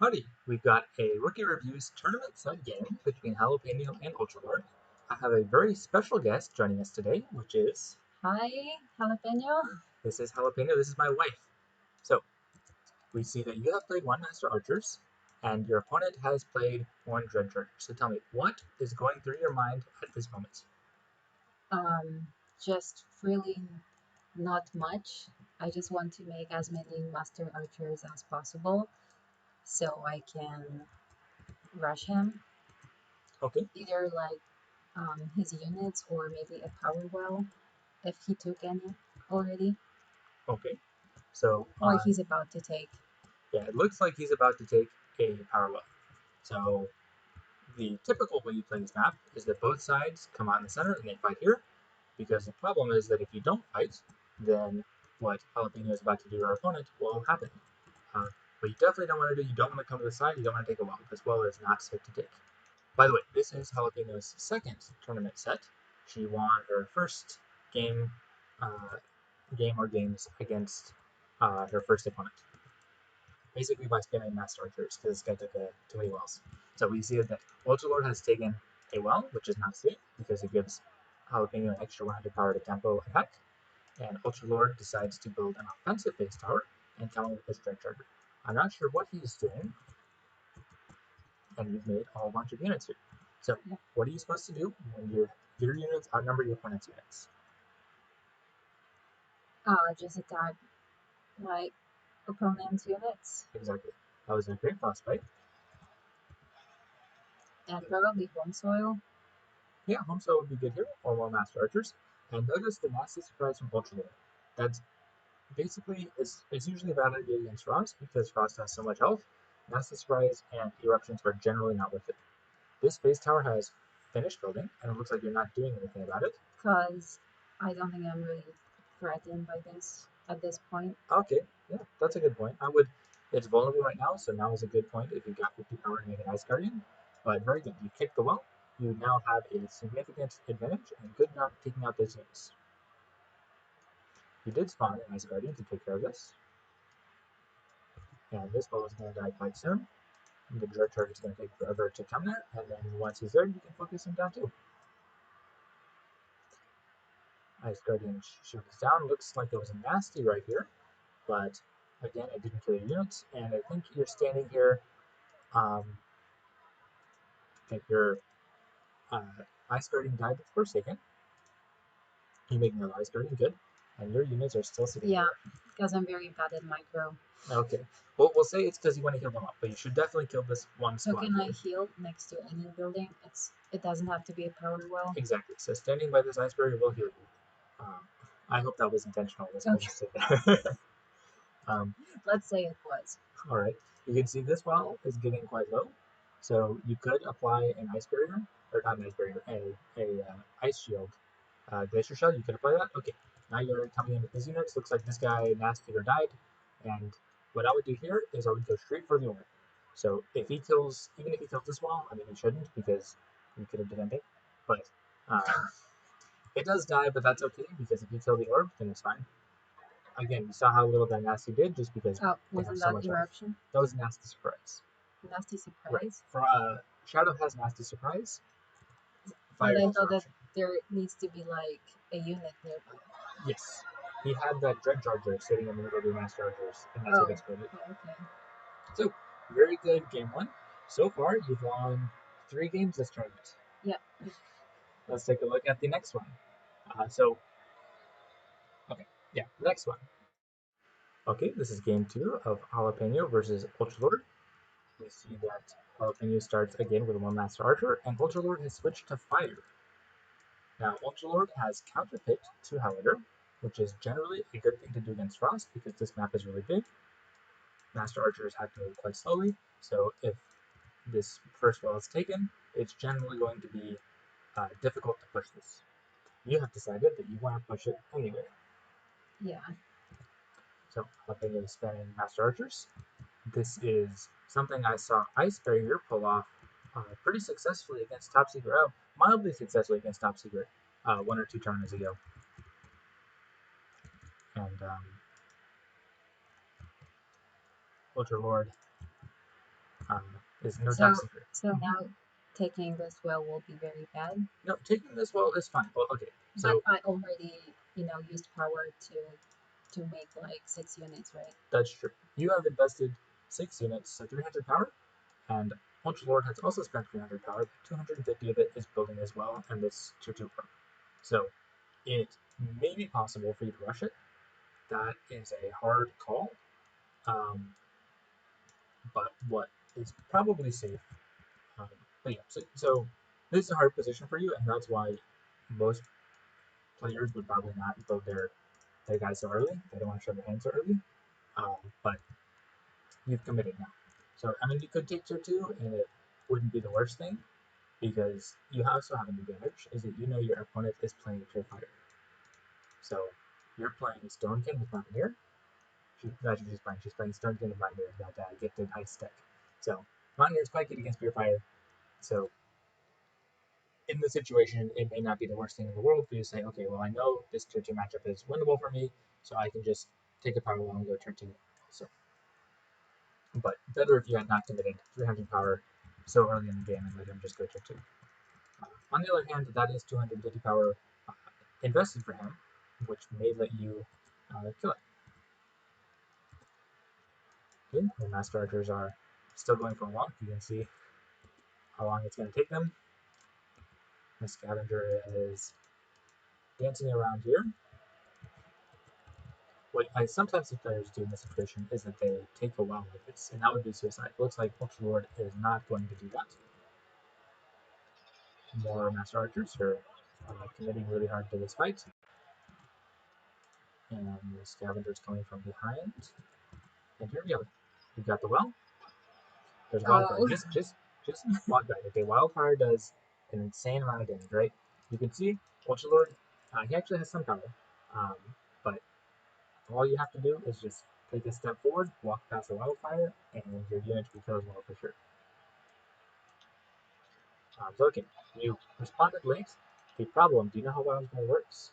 Howdy, we've got a Rookie Reviews tournament set game between Jalapeno and Ultralord. I have a very special guest joining us today, which is... Hi, Jalapeno. This is Jalapeno, this is my wife. So, we see that you have played one Master Archers, and your opponent has played one Dread Charger. So tell me, what is going through your mind at this moment? Just really not much. I just want to make as many master archers as possible so I can rush him. Okay, Either like his units or maybe a power well if he took any already, okay. So, or he's about to take. yeah, it looks like he's about to take a Power Well. So, the typical way you play this map is that both sides come out in the center and they fight here. Because the problem is that if you don't fight, then what Jalapeno is about to do to our opponent will happen. What you definitely don't want to do, you don't want to come to the side, you don't want to take a well. This well is not safe to take. By the way, this is Jalapeno's second tournament set. She won her first game, or games against her first opponent. Basically by spamming Master Archers, because this guy took too many wells. So we see that Ultralord has taken a well, which is not safe, because it gives Jalapeno an extra 100 power to tempo attack, and Ultralord decides to build an offensive base tower and come in with his Dread Charger. I'm not sure what he's doing, and you've made a whole bunch of units here. So, what are you supposed to do when your units outnumber your opponent's units? Just attack my opponent's units Exactly. That was a great frostbite. and probably home soil. Yeah, home soil would be good here, or more Master Archers. And notice the nasty surprise from Ultralord. That's basically, it's usually a bad idea against Frost because Frost has so much health. Nasty Surprise and Eruptions are generally not worth it. This base tower has finished building, and it looks like you're not doing anything about it. Because I don't think I'm really threatened by this at this point. Okay, yeah, that's a good point. I would. It's vulnerable right now, so now is a good point if you got 50 power to make an Ice Guardian. But very good. You kicked the well. You now have a significant advantage and good job taking out those units. You did spawn an Ice Guardian to take care of this. And this ball is going to die quite soon. The Dread Charger is going to take forever to come there, and then once he's there, you can focus him down too. Ice Guardian shoots down. Looks like it was a nasty right here, but again, it didn't kill your units, and I think you're standing here. Um, your uh, Ice Guardian died with Forsaken. You make another Ice Guardian, good, and your units are still sitting Yeah, here. because I'm very bad at micro. Okay, well, we'll say it's because you want to heal them up, but you should definitely kill this one So squad can I here. heal next to any building? It doesn't have to be a power well. Exactly. So standing by this Ice Barrier will heal you. Um, I hope that was intentional. This Okay, mistake there. let's say it was. All right. You can see this wall is getting quite low, so you could apply an ice barrier, or not an ice barrier, a ice shield, glacier shell. You could apply that. Okay. Now you're coming in with these units. Looks like this guy Nastigator died, and what I would do here is I would go straight for the orb. So if he kills, even if he kills this wall, I mean he shouldn't because he could have defended, but it does die, but that's okay because if you kill the orb, then it's fine. Again, you saw how little that Nasty did just because Oh, they have wasn't so that much health. eruption? That was Nasty Surprise. Nasty Right. surprise. For Shadow has Nasty Surprise. But Fire I has thought that Eruption. there needs to be like a unit nearby. Yes. He had that Dread Charger sitting in the middle of your Master Chargers, and that's what Oh, exploded. okay. So, very good game one. So far, you've won 3 games this tournament. Yeah. Let's take a look at the next one. So, okay, yeah, next one. Okay, this is game 2 of Jalapeno versus Ultralord. We see that Jalapeno starts again with one Master Archer, and Ultralord has switched to Fire. Now, Ultralord has counterpicked to Haladur, which is generally a good thing to do against Frost because this map is really big. Master Archers have to move quite slowly, so if this first wall is taken, it's generally going to be difficult to push this. You have decided that you want to push it anyway. Yeah. So, Jalapeno is spamming Master Archers. This is something I saw Ice Barrier pull off pretty successfully against Top Secret. Oh, mildly successfully against Top Secret 1 or 2 tournaments ago. And Ultralord is no So top secret. so now taking this well will be very bad. No, taking this well is fine. Well, okay, so But I already, used power to make like 6 units, right? that's true. You have invested 6 units, so 300 power, and Ultralord has also spent 300 power, but 250 of it is building as well, and this 2-2 pro. So it may be possible for you to rush it. That is a hard call, um, but what is probably safe. Um, but yeah, so this is a hard position for you, and that's why most players would probably not build their guys so early. They don't want to show their hands so early. But you've committed now. So I mean, you could take tier 2, and it wouldn't be the worst thing because you also have an advantage is that you know your opponent is playing tier fighter. So you're playing Stonekin with Mountaineer. That's what she's playing. She's playing Stonekin with Mountaineer, that gifted ice deck. So Mountaineer is quite good against Pure Fire. So in this situation, it may not be the worst thing in the world for you to say, okay, well, I know this tier 2 matchup is winnable for me, so I can just take a power wall and go tier 2. So, but better if you had not committed 300 power so early in the game and let him just go tier 2. On the other hand, that is 250 power invested for him, which may let you kill it. Okay, the Master Archers are still going for a walk. You can see how long it's going to take them. The Scavenger is dancing around here. What I sometimes see players do in this situation is that they take a while like this, and that would be suicide. It looks like Ultralord is not going to do that. More Master Archers are committing really hard to this fight. And the Scavenger's coming from behind. And here we go. We've got the well. There's Wildfire. Oh, Just Wildfire. Okay, Wildfire does an insane amount of damage, right? You can see Ultralord, he actually has some power. Um, but all you have to do is just take a step forward, walk past the Wildfire, and your unit will kill as well for sure. So okay, you responded late. The problem, do you know how Wildfire works?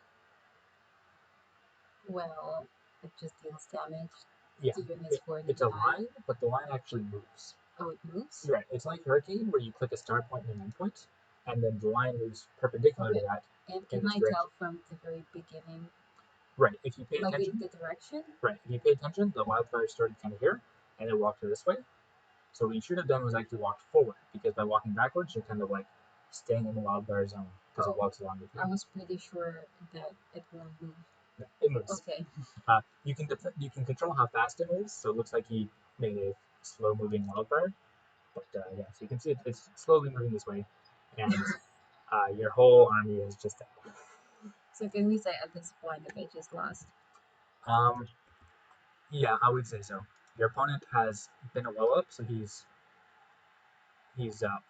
well, it just deals damage Yeah, to units for it's a 99. line, but the line actually moves. Oh, it moves? Right, it's like Hurricane, where you click a start point and an end point, and then the line moves perpendicular to Okay. that And in can this I direction. tell from the very beginning, Right, if you pay like attention, the direction? right, if you pay attention, the Wildfire started kind of here, and it walked this way. So what you should have done was actually walked forward, because by walking backwards, you're kind of like staying in the Wildfire zone, because it Oh, walks along with you. I was pretty sure that it won't move. Yeah, it moves. Okay. You can control how fast it moves, so it looks like he made a slow moving Wildfire. But yeah, so you can see it's slowly moving this way, and your whole army is just dead. So can we say at this point the page is lost? Um, yeah, I would say so. Your opponent has been a well up, so he's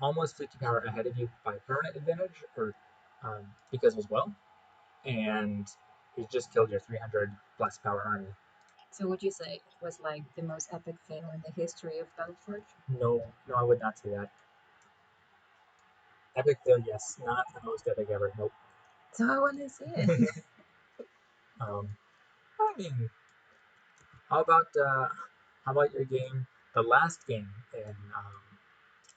almost 50 power ahead of you by permanent advantage, or because of his well, and he's just killed your 300 plus power army. So would you say it was like the most epic fail in the history of BattleForge? No, no, I would not say that. Epic fail, yes, not the most epic ever. Nope. So I want to see it. um, I mean, how about your game? The last game in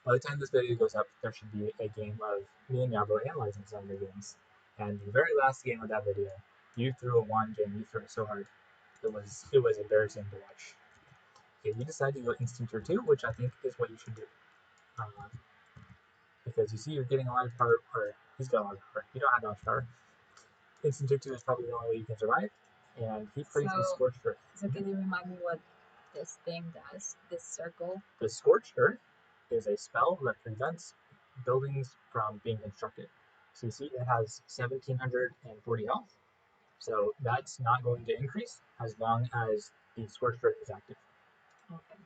by the time this video goes up, there should be a game of me and Yabo analyzing some of your games. And the very last game of that video, you threw a wand game. You threw it so hard, it was embarrassing to watch. Okay, you decided to go instant tier 2, which I think is what you should do. Uh, because you see you're getting a lot of power, or he's got a lot of power. You don't have much power. Instant tier 2 is probably the only way you can survive. And he plays the So Scorched Earth. so can you remind me what this thing does? This circle? The Scorched Earth is a spell that prevents buildings from being constructed. So you see it has 1740 health. So that's not going to increase as long as the Scorched Earth is active. Okay.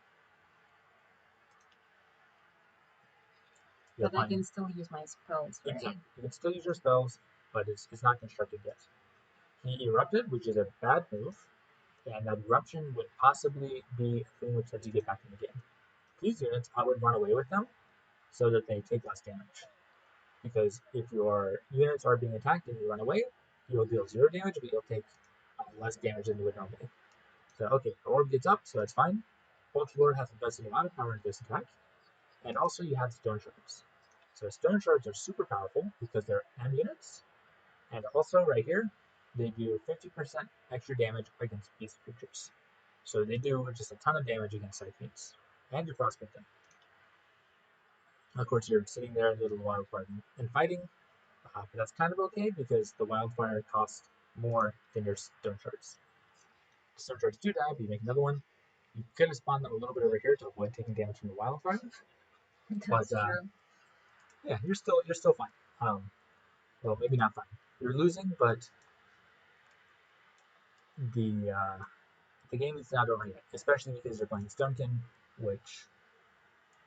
You're But I fine. can still use my spells, right? Exactly. You can still use your spells, but it's not constructed yet. He erupted, which is a bad move, and that eruption would possibly be a thing which lets you get back in the game. These units, I would run away with them so that they take less damage. Because if your units are being attacked and you run away, you'll deal 0 damage, but you'll take less damage than you would normally. So, okay, the orb gets up, so that's fine. Ultralord has invested a lot of power into this attack. And also you have stone shards. So stone shards are super powerful because they're M units, and also right here, they do 50% extra damage against beast creatures. So they do just a ton of damage against Siphons, and your frostbitten. Of course, you're sitting there in the little wildfire and fighting, but that's kind of okay because the wildfire costs more than your stone shards. Stone shards do die, but you make another one. You could have spawned them a little bit over here to avoid taking damage from the wildfire. That's true. Yeah, you're still fine. Well, maybe not fine. You're losing, but the uh, the game is not over yet, especially because you're playing Stunkin, which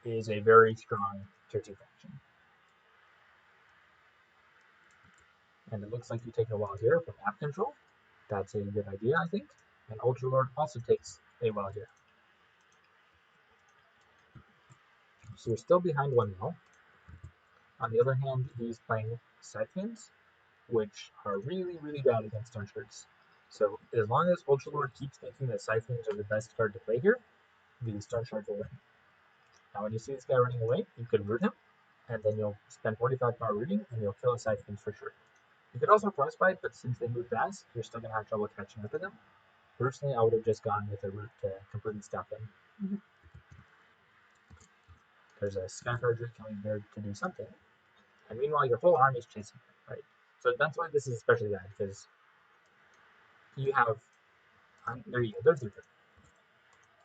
is a very strong tier 2 faction. And it looks like you take a while here for map control. That's a good idea, I think. And Ultralord also takes a while here. So you're still behind 1-0. On the other hand, he's playing Siphons, which are really, really bad against Stone Shards. So as long as Ultralord keeps thinking that Siphons are the best card to play here, the Stone Shards will win. Now when you see this guy running away, you could root him, and then you'll spend 45 power rooting, and you'll kill a Siphons for sure. You could also frostbite, but since they move fast, you're still going to have trouble catching up to them. Personally, I would have just gone with a route to completely stop them. Mm-hmm. There's a Skylords coming here to do something, and meanwhile your whole army is chasing them, right? So that's why this is especially bad, because you have, there you go, there's your turn.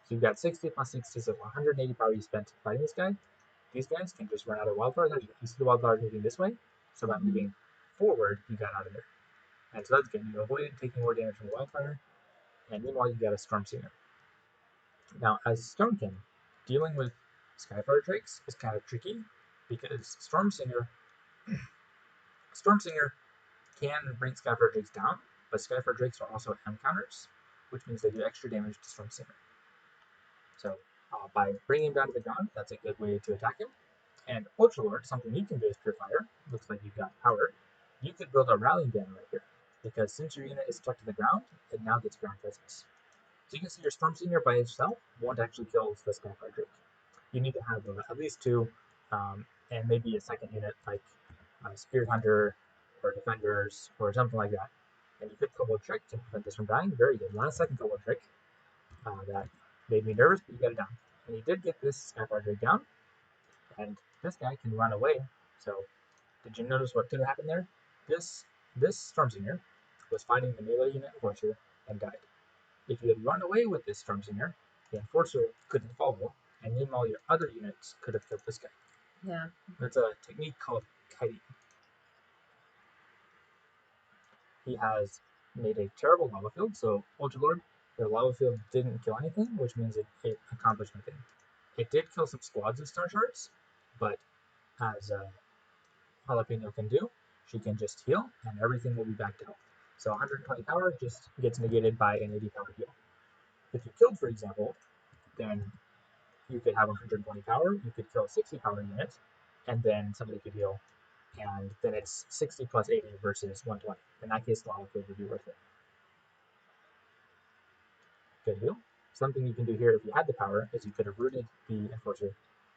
So you've got 60 plus 60, so 180 power you spent fighting this guy. These guys can just run out of wildfire. There you go. You see the wildfire moving this way, so by moving forward, you got out of there. And so that's good. You avoided taking more damage from the wildfire, and meanwhile you got a Storm Singer. Now, as Stonekin, dealing with Skyfire Drakes is kind of tricky because Storm Singer can bring Skyfire Drakes down, but Skyfire Drakes are also M counters, which means they do extra damage to Storm Singer. So by bringing him down to the ground, that's a good way to attack him. And Ultralord, something you can do is Purifier. Looks like you've got power. You could build a rallying banner right here, because since your unit is stuck to the ground, it now gets ground presence. So you can see your Storm Singer by itself won't actually kill the Skyfire Drake. You need to have at least two, and maybe a second unit like Spirit Hunter or Defenders or something like that. And you could Kobold Trick to prevent this from dying. Very good. Last second Kobold Trick. That made me nervous, but you got it down. And you did get this Skyfire Drake down, and this guy can run away. So did you notice what could have happened there? This Storm Singer was fighting the melee unit Enforcer and died. If you had run away with this Storm Singer, the Enforcer couldn't follow, and meanwhile your other units could have killed this guy. Yeah. That's a technique called kiting. He has made a terrible lava field, so Ultralord, the lava field didn't kill anything, which means it accomplished nothing. It did kill some squads of Stone Shards, but as Jalapeno can do, she can just heal, and everything will be back to health. So 120 power just gets negated by an 80 power heal. If you killed, for example, then you could have 120 power, you could kill a 60 power unit, and then somebody could heal, and then it's 60 plus 80 versus 120. In that case, the lava field would be worth it. Good heal. Something you can do here if you had the power is you could have rooted the Enforcer.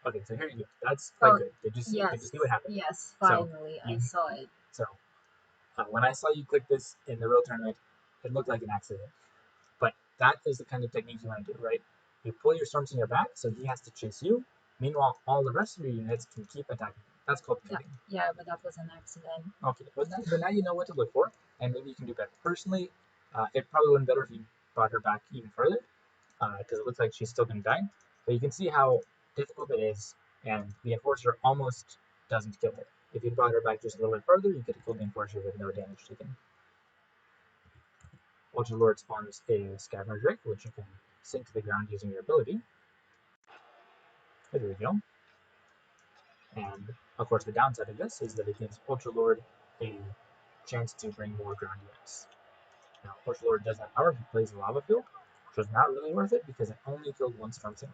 Okay, so here you go. That's quite good. Did you see what happened? Yes, finally, I saw it. So when I saw you click this in the real tournament, it looked like an accident. But that is the kind of technique you want to do, right? You pull your Storm Singer back, so he has to chase you. Meanwhile, all the rest of your units can keep attacking. That's called kiting. Yeah, but that was an accident. Okay, but now you know what to look for, and maybe you can do better. Personally, it probably would have been better if you brought her back even further, because it looks like she's still going to die. But you can see how difficult it is, and the Enforcer almost doesn't kill her. If you brought her back just a little bit further, you could have killed the Enforcer with no damage taken. Ultralord spawns a Scavenger Drake, which you can sink to the ground using your ability. There we go. And of course, the downside of this is that it gives Ultralord a chance to bring more ground units. Now, Ultralord does have power. He plays the Lava Field, which was not really worth it because it only killed one Storm Singer.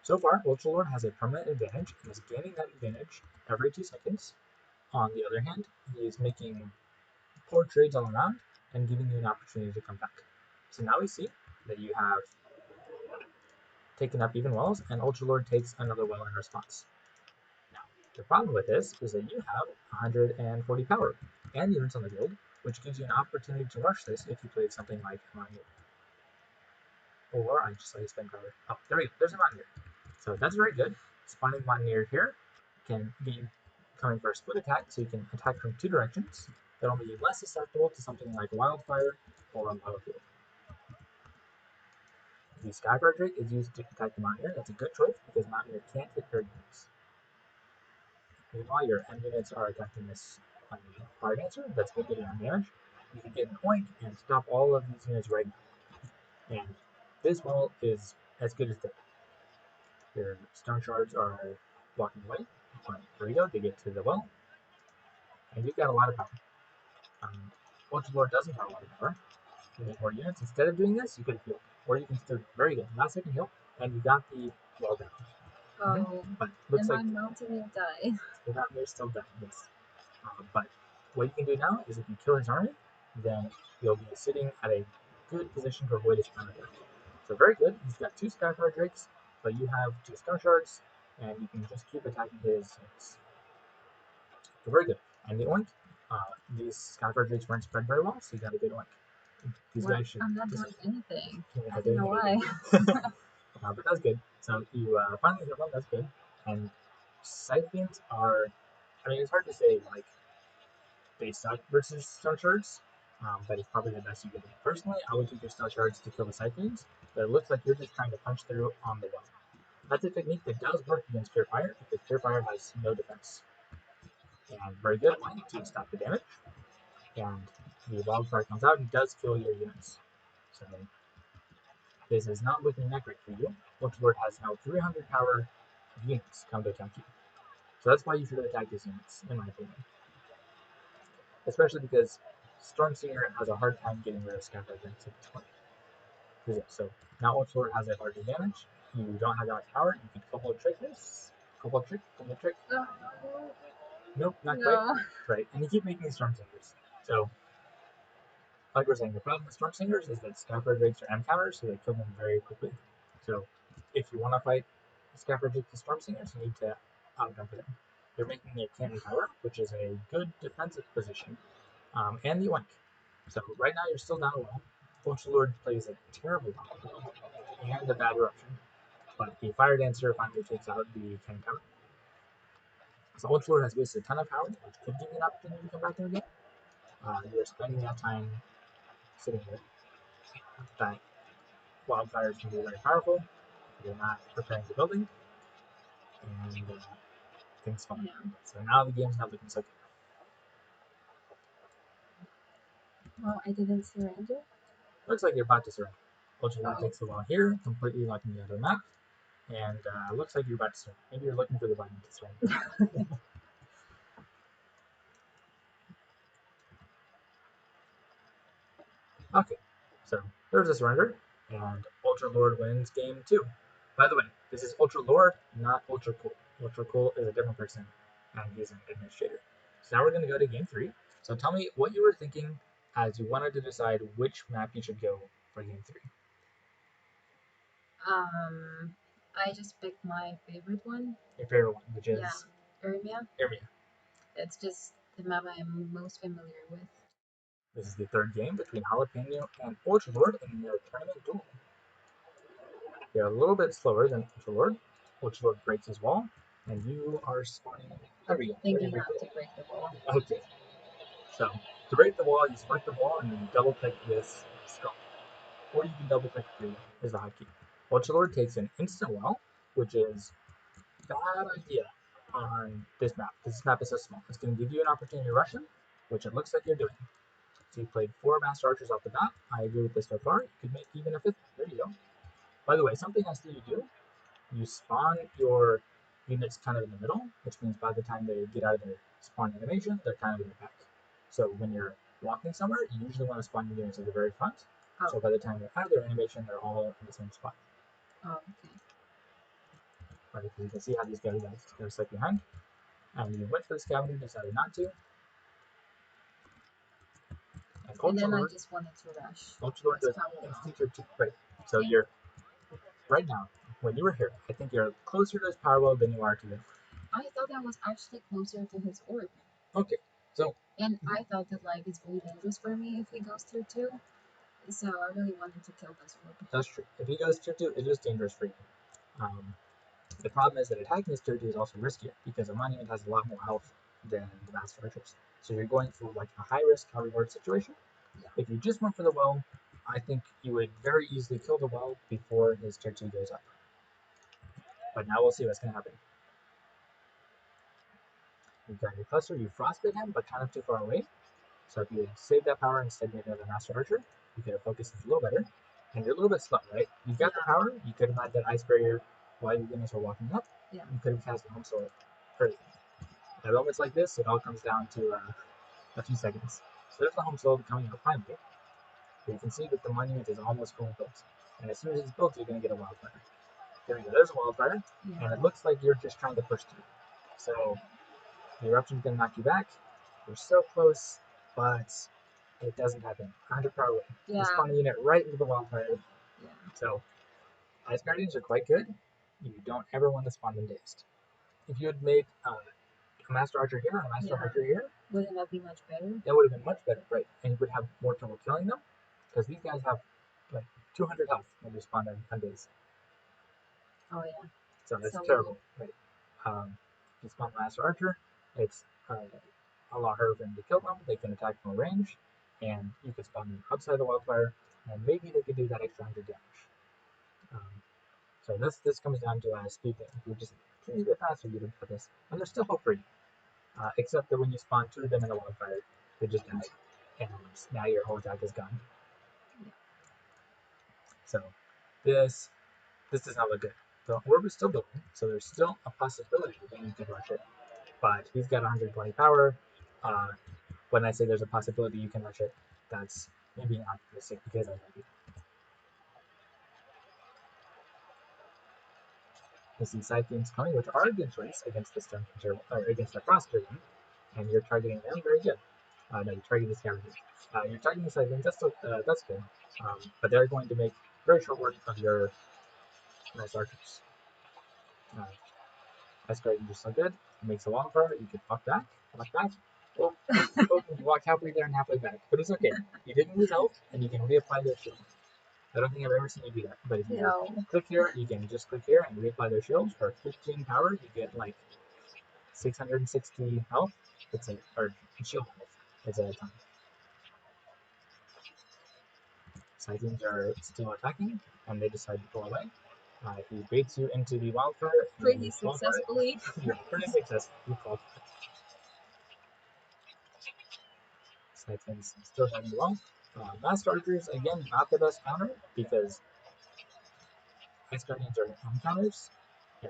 So far, Ultralord has a permanent advantage and is gaining that advantage every 2 seconds. On the other hand, he is making poor trades all around and giving you an opportunity to come back. So now we see that you have taking up even wells, and Ultralord takes another well in response. Now, the problem with this is that you have 140 power and units on the field, which gives you an opportunity to rush this if you played something like Mountaineer. Or I just like spend power. Oh, there we go. There's a Mountaineer. So that's very good. Spawning Mountaineer here can be coming for a split attack, so you can attack from two directions. That'll be less susceptible to something like Wildfire or a Battlefield. The Skylords Drake is used to attack the Mountaineer. That's a good choice because Mountaineer can't hit your units. Meanwhile, your end units are attacking this fire dancer. That's good getting on damage. You can get an oink and stop all of these units right now. And this wall is as good as dead. Your stone shards are blocking away. But there you go, they get to the well. And you've got a lot of power. Ultralord doesn't have a lot of power. You need more units. Instead of doing this, you could heal. Or you can still very good. Last second heal, and you got the wall down. Oh, But looks and like my Mountaineer died. the Mountaineer's still dead, yes. But what you can do now is if you kill his army, then you'll be sitting at a good position to avoid his counter attack. So very good. He's got two Skylords Drakes, but you have two Stone Shards, and you can just keep attacking his units. So very good. And the oink, these Skylords Drakes weren't spread very well, so you got a good oink. These guys should. I'm not doing anything. Yeah, I don't know why. but that's good. So you finally hit one. That's good. And Scythians are. I mean, it's hard to say like they suck versus Stone Shards, but it's probably the best you can do. Personally, I would take your Stone Shards to kill the Scythians, but it looks like you're just trying to punch through on the wall. That's a technique that does work against Pure Fire because Pure Fire has no defense. And very good one to stop the damage. And the Wildfire comes out and does kill your units. So this is not looking that great for you. Ultralord has now 300 power units come to attack you. So that's why you should attack these units, in my opinion. Especially because Stormsinger has a hard time getting rid of Scatter Drinks at this point. So now Ultralord has a hard advantage. You don't have that much power. You can couple trick this. Couple trick. Nope, not quite. Right, and you keep making Stormsingers. So like we're saying, the problem with Stormsingers is that Scaffold Drakes are M counters, so they kill them very quickly. So if you want to fight Scaffold Drakes and Stormsingers, you need to outnumber them. They're making a cannon tower, which is a good defensive position, and the oink. So right now you're still down a well. Ultralord plays a terrible well and a bad eruption, but the Fire Dancer finally takes out the cannon tower. So Ultralord has wasted a ton of power, which could give you an opportunity to come back there again. You're spending that time sitting there. That wildfires can be very powerful. You're not preparing the building, and things fall. Yeah. So now the game's not looking so good. Well, I didn't surrender. Looks like you're about to surrender. Ultralord takes the wall here, completely locking you out of the map, and looks like you're about to surrender. Maybe you're looking for the button to surrender. Okay, so there's a surrender, and Ultralord wins game 2. By the way, this is Ultralord, not Ultra Cool. Ultra Cool is a different person, and he's an administrator. So now we're going to go to game 3. So tell me what you were thinking as you wanted to decide which map you should go for game 3. I just picked my favorite one. Your favorite one, which is Yrmia. Yrmia. It's just the map I am most familiar with. This is the third game between Jalapeno and Ultralord in their tournament duel. They're a little bit slower than Ultralord. Ultralord breaks his wall, and you are spawning. There we go. Thinking not to break the wall. Okay. So to break the wall, you select the wall and then double click this skull. Or you can double click 3 is the hotkey. Ultralord takes an instant wall, which is a bad idea on this map. This map is so small. It's going to give you an opportunity to rush him, which it looks like you're doing. So you played 4 Master Archers off the bat. I agree with this so far. You could make even a 5th. There you go. By the way, something else that you do, you spawn your units kind of in the middle, which means by the time they get out of their spawn animation, they're kind of in the back. So when you're walking somewhere, you usually want to spawn your units at the very front. Oh. So by the time they're out of their animation, they're all in the same spot. Oh, okay. Right, because you can see how these guys are stuck behind. And you went for the scavenger, decided not to. And then I just wanted to rush. Ultralord does instant your 2. Right. So you're right now, when you were here. I think you're closer to his power well than you are to the. I thought I was actually closer to his orb. Okay, so. And I thought that like it's very dangerous for me if he goes tier 2. So I really wanted to kill this orb. That's true. If he goes tier 2, it is dangerous for you. The problem is that attacking his tier 2 is also riskier because a monument has a lot more health than the Master Archers. So you're going for like a high risk, high reward situation. Yeah. If you just went for the well, I think you would very easily kill the well before his tier 2 goes up. But now we'll see what's going to happen. You've got your cluster, you frostbite him, but kind of too far away. So if you had saved that power instead of another Master Archer, you could have focused a little better. And you're a little bit slow, right? You got the power, you could have had that ice barrier while your units were walking up. Yeah. You could have cast the home sword early. At moments like this, it all comes down to a few seconds. So there's the home sword coming up behind you. You can see that the monument is almost fully built. And as soon as it's built, you're going to get a wildfire. There we go, there's a wildfire. Yeah. And it looks like you're just trying to push through. So the eruption's going to knock you back. You're so close, but it doesn't happen. 100 power away. Yeah. You spawn a unit right into the wildfire. Yeah. So Ice Guardians are quite good. You don't ever want to spawn them dazed. If you had made a Master Archer here and a Master Archer here, wouldn't that be much better? That would have been much better, right? And you would have more trouble killing them because these guys have like 200 health when you spawn on days. Oh yeah. So that's terrible, right? If you spawn Master Archer, it's a lot harder for them to kill them. They can attack from range, and you could spawn them outside the wildfire, and maybe they could do that extra 100 damage. So this comes down to speed thing. If you're just a teeny bit faster, you would have this, and there's still hope for you. Except that when you spawn 2 of them in the wildfire, they just die, and now your whole attack is gone. So this does not look good. The orb is still building, so there's still a possibility that you can rush it. But he's got 120 power. When I say there's a possibility you can rush it, that's me being optimistic because I love you. The side themes coming, which are a good choice against the Stone Hunter, or against the Frost Dragon, and you're targeting them very good. No, you're targeting the Scavenger. You're targeting the side themes, that's good. But they're going to make very short work of your nice archers. Ice Guardian just so good. It makes a long part. You can walk back. Oh, you walked halfway there and halfway back. But it's okay. You didn't lose health, and you can reapply their shield. I don't think I've ever seen you do that. But if you click here, you can just click here and reapply their shields. For 15 power, you get like 660 health. Or shield health. It's a ton. Scythians are still attacking, and they decide to pull away. He baits you into the wildfire. Pretty successfully. Yeah, pretty successfully. Scythians still having well. Master Archers, again, not the best counter because Ice Guardians are home counters. Yeah.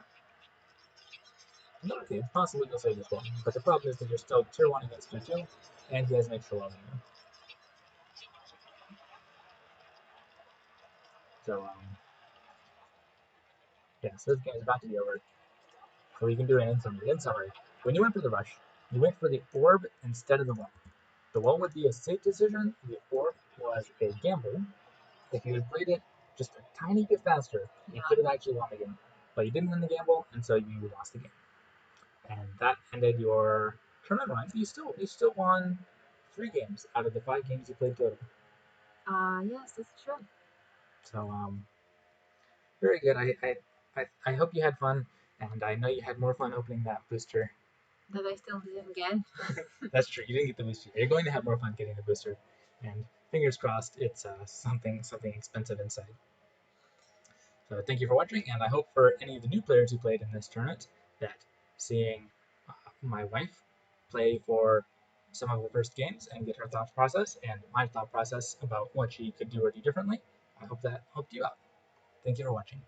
Okay, possibly you'll say this one, but the problem is that you're still tier 1 against tier 2, and he has an extra level in you. So, yeah, so this game is about to be over. So we can do an in summary. In summary, when you went for the rush, you went for the orb instead of the wall. The wall would be a safe decision, the orb was a gamble. If you had played it just a tiny bit faster, you could have actually won the game. But you didn't win the gamble, and so you lost the game. And that ended your tournament run. You still won 3 games out of the 5 games you played total. Yes, that's true. So very good. I hope you had fun, and I know you had more fun opening that booster. That I still didn't get. That's true. You didn't get the booster. You're going to have more fun getting the booster, and fingers crossed, it's something expensive inside. So thank you for watching, and I hope for any of the new players who played in this tournament that seeing my wife play for some of the first games and get her thought process and my thought process about what she could do or do differently, I hope that helped you out. Thank you for watching.